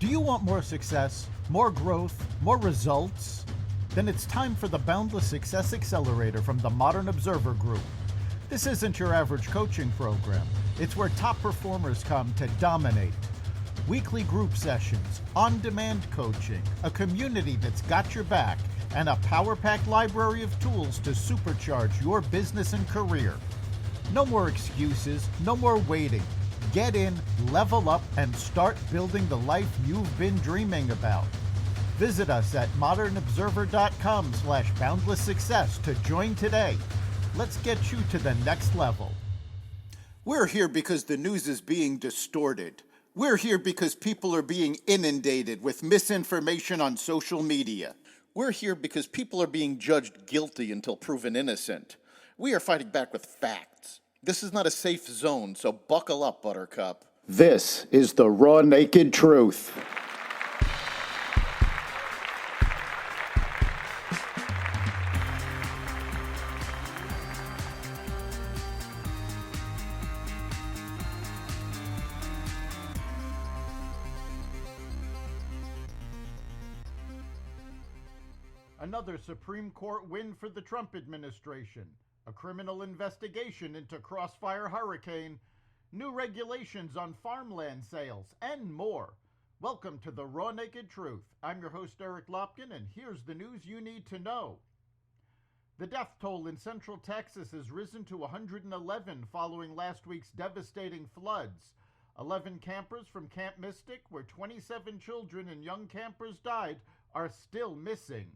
Do you want more success, more growth, more results? Then it's time for the Boundless Success Accelerator from the Modern Observer Group. This isn't your average coaching program. It's where top performers come to dominate. Weekly group sessions, on-demand coaching, a community that's got your back, and a power-packed library of tools to supercharge your business and career. No more excuses, no more waiting. Get in, level up, and start building the life you've been dreaming about. Visit us at modernobserver.com/boundless success to join today. Let's get you to the next level. We're here because the news is being distorted. We're here because people are being inundated with misinformation on social media. We're here because people are being judged guilty until proven innocent. We are fighting back with facts. This is not a safe zone, so buckle up, Buttercup. This is the raw, naked truth. Another Supreme Court win for the Trump administration. A criminal investigation into Crossfire Hurricane, new regulations on farmland sales, and more. Welcome to the Raw Naked Truth. I'm your host, Eric Lopkin, and here's the news you need to know. The death toll in Central Texas has risen to 111 following last week's devastating floods. 11 campers from Camp Mystic, where 27 children and young campers died, are still missing.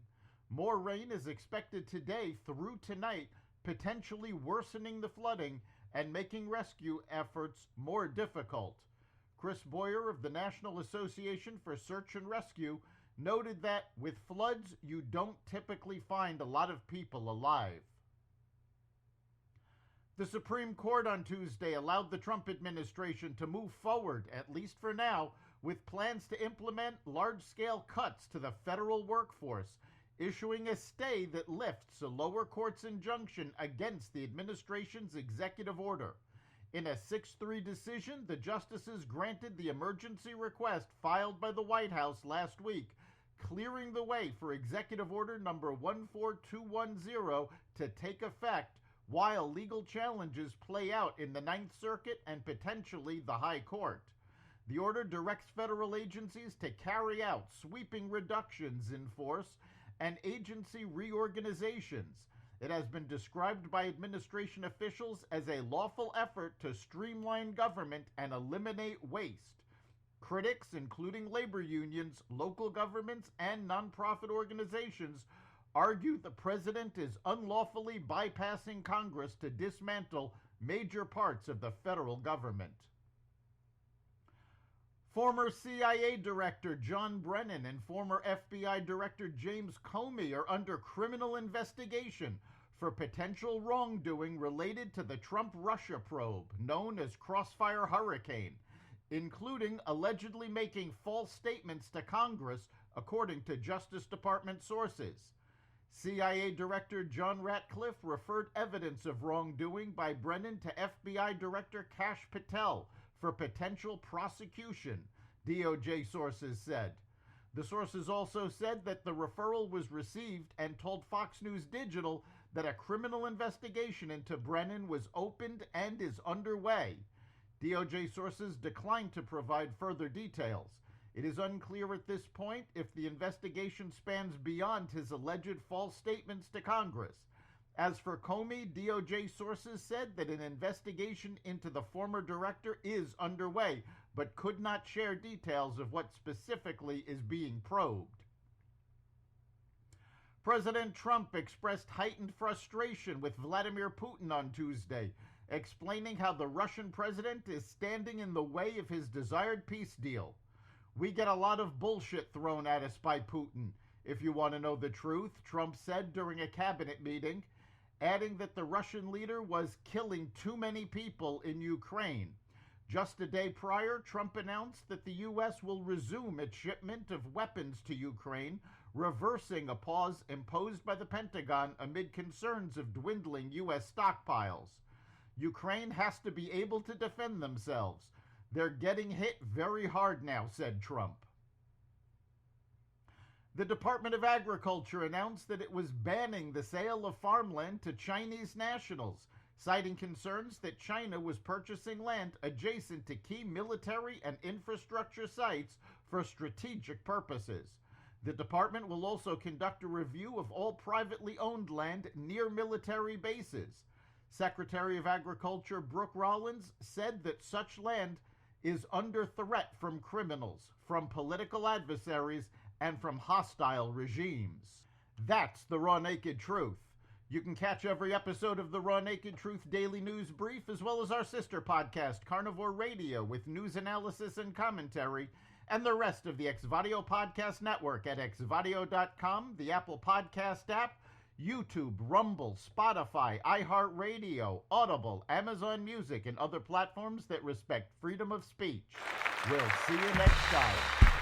More rain is expected today through tonight, potentially worsening the flooding and making rescue efforts more difficult. Chris Boyer of the National Association for Search and Rescue noted that with floods, you don't typically find a lot of people alive. The Supreme Court on Tuesday allowed the Trump administration to move forward, at least for now, with plans to implement large-scale cuts to the federal workforce, issuing a stay that lifts a lower court's injunction against the administration's executive order. In a 6-3 decision, the justices granted the emergency request filed by the White House last week, clearing the way for Executive Order number 14210 to take effect while legal challenges play out in the Ninth Circuit and potentially the High Court. The order directs federal agencies to carry out sweeping reductions in force and agency reorganizations. It has been described by administration officials as a lawful effort to streamline government and eliminate waste. Critics, including labor unions, local governments, and nonprofit organizations, argue the president is unlawfully bypassing Congress to dismantle major parts of the federal government. Former CIA Director John Brennan and former FBI Director James Comey are under criminal investigation for potential wrongdoing related to the Trump-Russia probe, known as Crossfire Hurricane, including allegedly making false statements to Congress, according to Justice Department sources. CIA Director John Ratcliffe referred evidence of wrongdoing by Brennan to FBI Director Kash Patel for potential prosecution, DOJ sources said. The sources also said that the referral was received and told Fox News Digital that a criminal investigation into Brennan was opened and is underway. DOJ sources declined to provide further details. It is unclear at this point if the investigation spans beyond his alleged false statements to Congress. As for Comey, DOJ sources said that an investigation into the former director is underway, but could not share details of what specifically is being probed. President Trump expressed heightened frustration with Vladimir Putin on Tuesday, explaining how the Russian president is standing in the way of his desired peace deal. "We get a lot of bullshit thrown at us by Putin, if you want to know the truth," Trump said during a cabinet meeting, adding that the Russian leader was killing too many people in Ukraine. Just a day prior, Trump announced that the U.S. will resume its shipment of weapons to Ukraine, reversing a pause imposed by the Pentagon amid concerns of dwindling U.S. stockpiles. Ukraine has to be able to defend themselves. They're getting hit very hard now, said Trump. The Department of Agriculture announced that it was banning the sale of farmland to Chinese nationals, citing concerns that China was purchasing land adjacent to key military and infrastructure sites for strategic purposes. The department will also conduct a review of all privately owned land near military bases. Secretary of Agriculture Brooke Rollins said that such land is under threat from criminals, from political adversaries, and from hostile regimes. That's the Raw Naked Truth. You can catch every episode of the Raw Naked Truth Daily News Brief, as well as our sister podcast, Carnivore Radio, with news analysis and commentary, and the rest of the Xvadio Podcast Network at xvadio.com, the Apple Podcast app, YouTube, Rumble, Spotify, iHeartRadio, Audible, Amazon Music, and other platforms that respect freedom of speech. We'll see you next time.